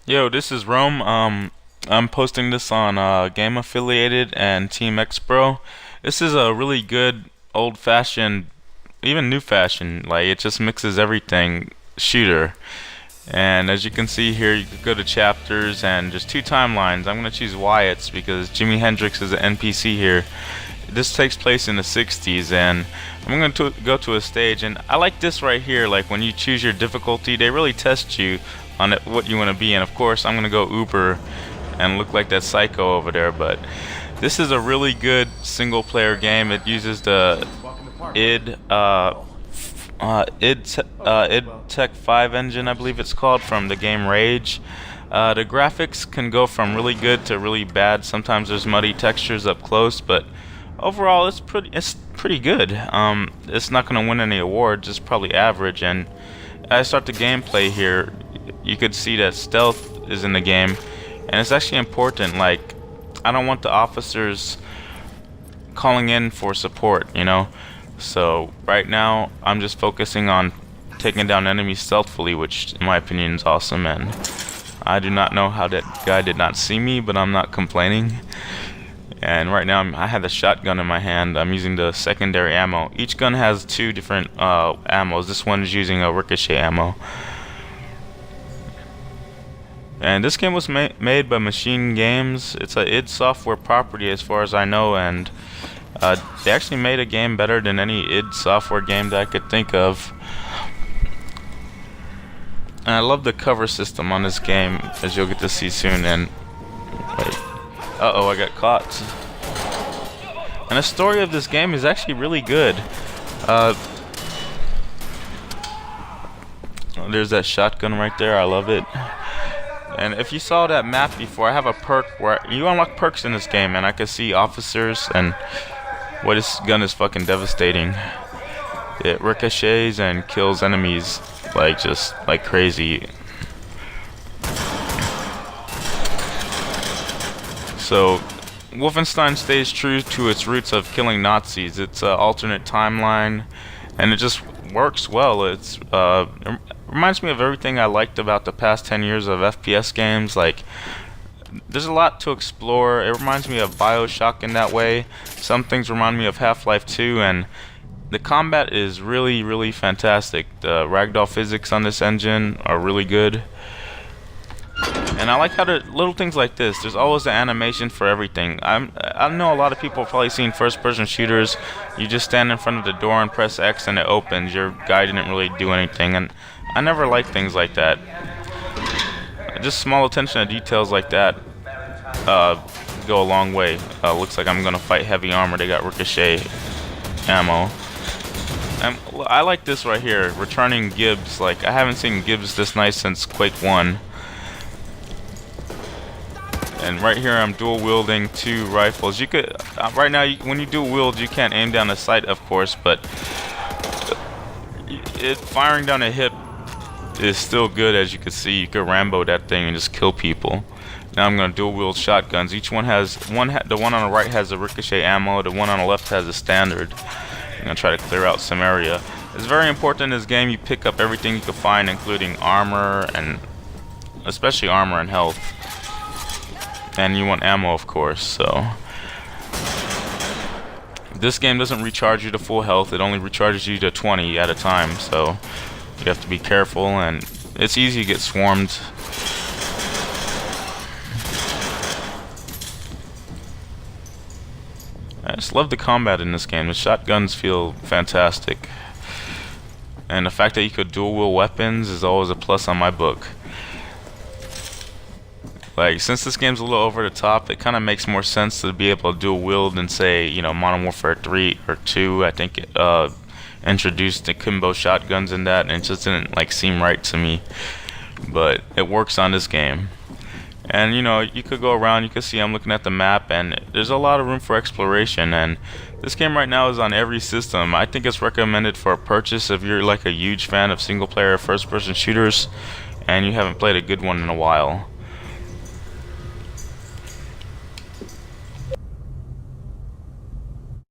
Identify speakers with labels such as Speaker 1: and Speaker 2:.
Speaker 1: Yo, this is Rome. I'm posting this on Game Affiliated and Team X Bro. This is a really good old-fashioned, even new-fashioned, like it just mixes everything shooter. And as you can see here, you could go to chapters and just two timelines. I'm gonna choose Wyatt's because Jimi Hendrix is an NPC here. This takes place in the 60s, and I'm going to go to a stage, and I like this right here. Like when you choose your difficulty, they really test you on what you want to be. And of course, I'm going to go Uber and look like that psycho over there. But this is a really good single-player game. It uses the id Tech 5 engine, I believe it's called, from the game Rage. The graphics can go from really good to really bad. Sometimes there's muddy textures up close, but overall it's pretty good. It's not going to win any awards. It's probably average. And as I start the gameplay here, you could see that stealth is in the game, and it's actually important. Like, I don't want the officers calling in for support, you know. So right now I'm just focusing on taking down enemies stealthily, which in my opinion is awesome. And I do not know how that guy did not see me, but I'm not complaining. And right now I have the shotgun in my hand. I'm using the secondary ammo. Each gun has two different ammos. This one is using a ricochet ammo. And this game was made by Machine Games. It's a id Software property as far as I know, and they actually made a game better than any id Software game that I could think of. And I love the cover system on this game, as you'll get to see soon. And wait. Uh-oh, I got caught. And the story of this game is actually really good. There's that shotgun right there. I love it. And if you saw that map before, I have a perk where you unlock perks in this game, and I can see officers, and boy, this gun is fucking devastating. It ricochets and kills enemies like just like crazy. So Wolfenstein stays true to its roots of killing Nazis. It's an alternate timeline, and it just works well. It reminds me of everything I liked about the past 10 years of FPS games. Like, there's a lot to explore. It reminds me of BioShock in that way. Some things remind me of Half-Life 2, and the combat is really, really fantastic. The ragdoll physics on this engine are really good. And I like how the little things like this, there's always an animation for everything. I know a lot of people have probably seen first-person shooters. You just stand in front of the door and press X and it opens. Your guy didn't really do anything, and I never like things like that. Just small attention to details like that go a long way. Looks like I'm gonna fight heavy armor. They got ricochet ammo. And I like this right here, returning Gibbs. Like, I haven't seen Gibbs this nice since Quake 1. And right here I'm dual wielding two rifles. You could right now when you dual wield, you can't aim down the sight, of course, but firing down a hip is still good. As you can see, you could Rambo that thing and just kill people. Now I'm gonna dual wield shotguns. Each one has the one on the right has a ricochet ammo. The one on the left has a standard. I'm gonna try to clear out some area. It's very important in this game you pick up everything you can find, including armor, and especially armor and health. And you want ammo, of course. So this game doesn't recharge you to full health. It only recharges you to 20 at a time. So you have to be careful, and it's easy to get swarmed. I just love the combat in this game. The shotguns feel fantastic, and the fact that you could dual wield weapons is always a plus on my book. Like, since this game's a little over the top, it kind of makes more sense to be able to dual wield than, say, you know, Modern Warfare 3 or 2. I think it introduced the Kimbo shotguns in that, and it just didn't like seem right to me. But it works on this game. And you know, you could go around, you can see I'm looking at the map, and there's a lot of room for exploration. And this game right now is on every system. I think it's recommended for a purchase if you're like a huge fan of single player first person shooters and you haven't played a good one in a while.